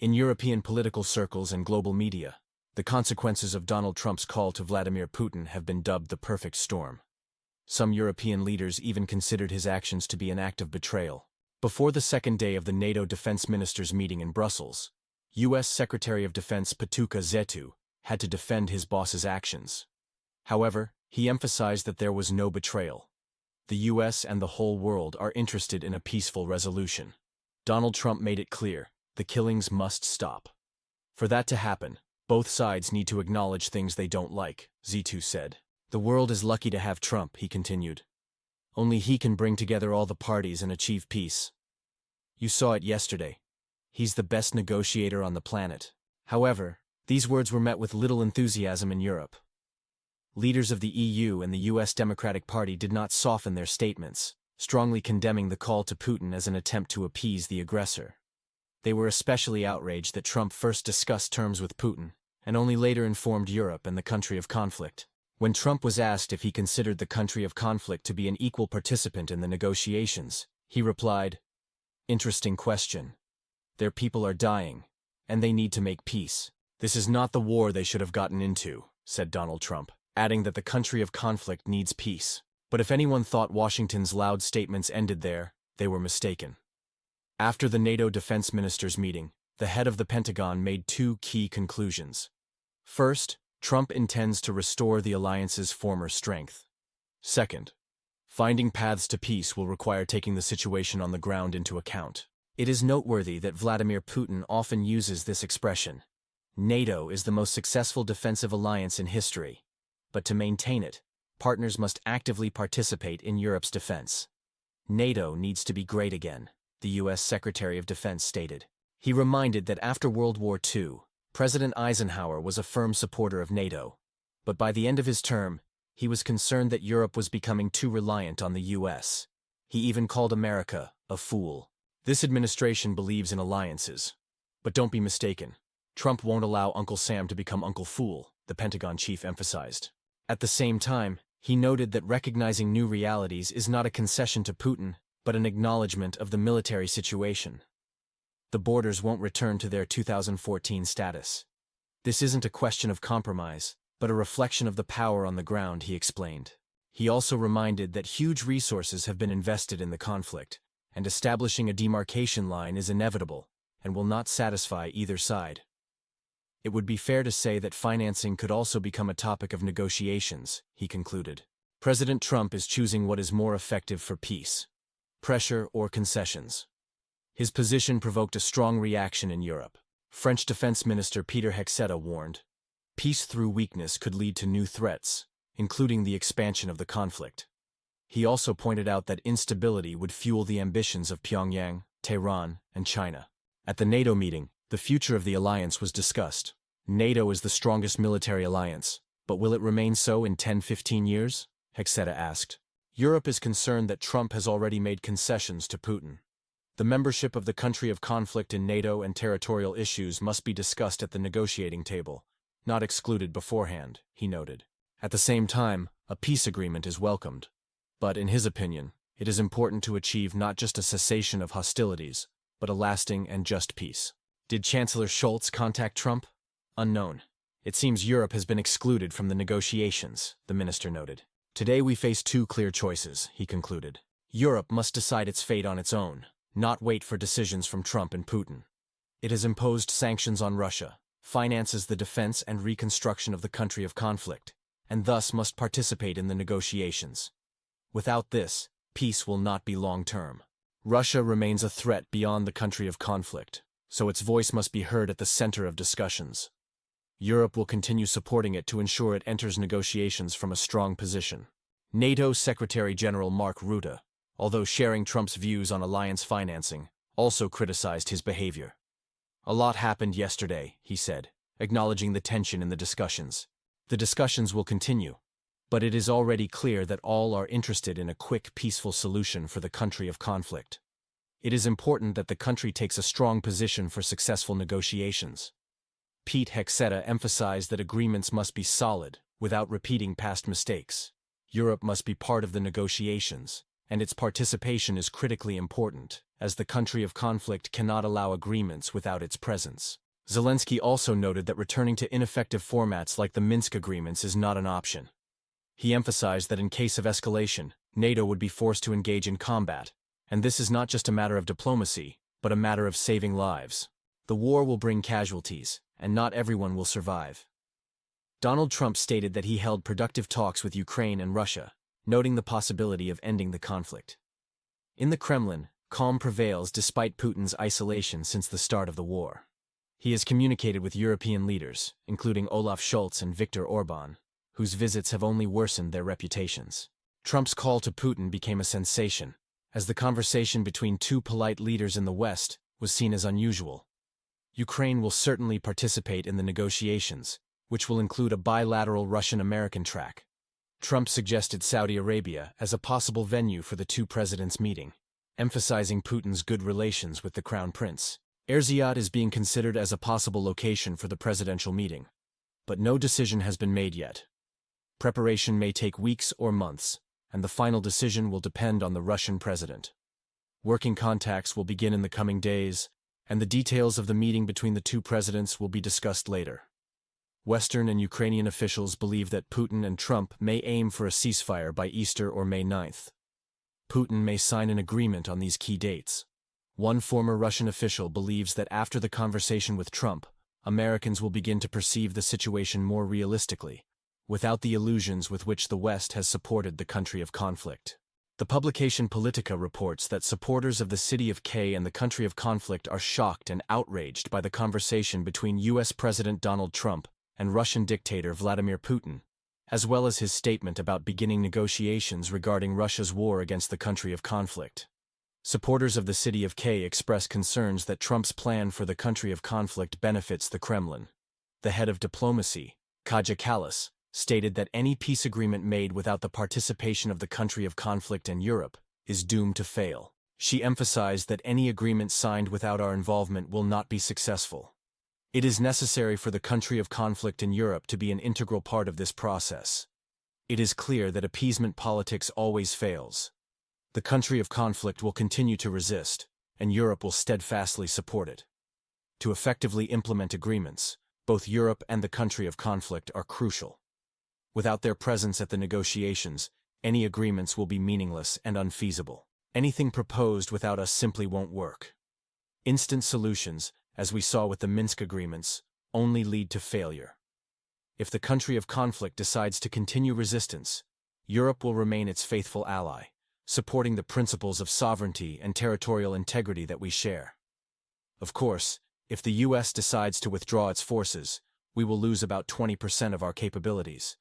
In European political circles and global media, the consequences of Donald Trump's call to Vladimir Putin have been dubbed the perfect storm. Some European leaders even considered his actions to be an act of betrayal. Before the second day of the NATO defense ministers' meeting in Brussels, U.S. Secretary of Defense Pete Hegseth had to defend his boss's actions. However, he emphasized that there was no betrayal. The U.S. and the whole world are interested in a peaceful resolution. Donald Trump made it clear, the killings must stop. For that to happen, both sides need to acknowledge things they don't like, Hegseth said. The world is lucky to have Trump, he continued. Only he can bring together all the parties and achieve peace. You saw it yesterday. He's the best negotiator on the planet. However, these words were met with little enthusiasm in Europe. Leaders of the EU and the U.S. Democratic Party did not soften their statements, strongly condemning the call to Putin as an attempt to appease the aggressor. They were especially outraged that Trump first discussed terms with Putin, and only later informed Europe and the country of conflict. When Trump was asked if he considered the country of conflict to be an equal participant in the negotiations, he replied, "Interesting question. Their people are dying, and they need to make peace. This is not the war they should have gotten into," said Donald Trump, adding that the country of conflict needs peace. But if anyone thought Washington's loud statements ended there, they were mistaken. After the NATO defense ministers' meeting, the head of the Pentagon made two key conclusions. First, Trump intends to restore the alliance's former strength. Second, finding paths to peace will require taking the situation on the ground into account. It is noteworthy that Vladimir Putin often uses this expression. NATO is the most successful defensive alliance in history, but to maintain it, partners must actively participate in Europe's defense. NATO needs to be great again, the U.S. Secretary of Defense stated. He reminded that after World War II, President Eisenhower was a firm supporter of NATO, but by the end of his term, he was concerned that Europe was becoming too reliant on the U.S. He even called America a fool. This administration believes in alliances. But don't be mistaken. Trump won't allow Uncle Sam to become Uncle Fool, the Pentagon chief emphasized. At the same time, he noted that recognizing new realities is not a concession to Putin, but an acknowledgement of the military situation. The borders won't return to their 2014 status. This isn't a question of compromise, but a reflection of the power on the ground, he explained. He also reminded that huge resources have been invested in the conflict, and establishing a demarcation line is inevitable and will not satisfy either side. It would be fair to say that financing could also become a topic of negotiations, he concluded. President Trump is choosing what is more effective for peace: pressure or concessions. His position provoked a strong reaction in Europe. French Defense Minister Peter Hegseth warned, peace through weakness could lead to new threats, including the expansion of the conflict. He also pointed out that instability would fuel the ambitions of Pyongyang, Tehran, and China. At the NATO meeting, the future of the alliance was discussed. NATO is the strongest military alliance, but will it remain so in 10-15 years? Hegseth asked. Europe is concerned that Trump has already made concessions to Putin. The membership of the country of conflict in NATO and territorial issues must be discussed at the negotiating table, not excluded beforehand, he noted. At the same time, a peace agreement is welcomed. But in his opinion, it is important to achieve not just a cessation of hostilities, but a lasting and just peace. Did Chancellor Scholz contact Trump? Unknown. It seems Europe has been excluded from the negotiations, the minister noted. Today we face two clear choices, he concluded. Europe must decide its fate on its own, not wait for decisions from Trump and Putin. It has imposed sanctions on Russia, finances the defense and reconstruction of the country of conflict, and thus must participate in the negotiations. Without this, peace will not be long-term. Russia remains a threat beyond the country of conflict, so its voice must be heard at the center of discussions. Europe will continue supporting it to ensure it enters negotiations from a strong position. NATO Secretary General Mark Rutte, although sharing Trump's views on alliance financing, also criticized his behavior. A lot happened yesterday, he said, acknowledging the tension in the discussions. The discussions will continue, but it is already clear that all are interested in a quick, peaceful solution for the country of conflict. It is important that the country takes a strong position for successful negotiations. Pete Hegseth emphasized that agreements must be solid, without repeating past mistakes. Europe must be part of the negotiations, and its participation is critically important, as the country of conflict cannot allow agreements without its presence. Zelensky also noted that returning to ineffective formats like the Minsk agreements is not an option. He emphasized that in case of escalation, NATO would be forced to engage in combat, and this is not just a matter of diplomacy, but a matter of saving lives. The war will bring casualties, and not everyone will survive. Donald Trump stated that he held productive talks with Ukraine and Russia, noting the possibility of ending the conflict. In the Kremlin, calm prevails despite Putin's isolation since the start of the war. He has communicated with European leaders, including Olaf Scholz and Viktor Orban, whose visits have only worsened their reputations. Trump's call to Putin became a sensation, as the conversation between two polite leaders in the West was seen as unusual. Ukraine will certainly participate in the negotiations, which will include a bilateral Russian-American track. Trump suggested Saudi Arabia as a possible venue for the two presidents meeting, emphasizing Putin's good relations with the Crown Prince. Riyadh is being considered as a possible location for the presidential meeting, but no decision has been made yet. Preparation may take weeks or months, and the final decision will depend on the Russian president. Working contacts will begin in the coming days, and the details of the meeting between the two presidents will be discussed later. Western and Ukrainian officials believe that Putin and Trump may aim for a ceasefire by Easter or May 9th. Putin may sign an agreement on these key dates. One former Russian official believes that after the conversation with Trump, Americans will begin to perceive the situation more realistically, without the illusions with which the West has supported the country of conflict. The publication Politica reports that supporters of the City of K and the country of conflict are shocked and outraged by the conversation between U.S. President Donald Trump and Russian dictator Vladimir Putin, as well as his statement about beginning negotiations regarding Russia's war against the country of conflict. Supporters of the City of K express concerns that Trump's plan for the country of conflict benefits the Kremlin. The head of diplomacy, Kaja Kallas, stated that any peace agreement made without the participation of the country of conflict and Europe is doomed to fail. She emphasized that any agreement signed without our involvement will not be successful. It is necessary for the country of conflict in Europe to be an integral part of this process. It is clear that appeasement politics always fails. The country of conflict will continue to resist, and Europe will steadfastly support it. To effectively implement agreements, both Europe and the country of conflict are crucial. Without their presence at the negotiations, any agreements will be meaningless and unfeasible. Anything proposed without us simply won't work. Instant solutions, as we saw with the Minsk agreements, only lead to failure. If the country of conflict decides to continue resistance, Europe will remain its faithful ally, supporting the principles of sovereignty and territorial integrity that we share. Of course, if the U.S. decides to withdraw its forces, we will lose about 20% of our capabilities.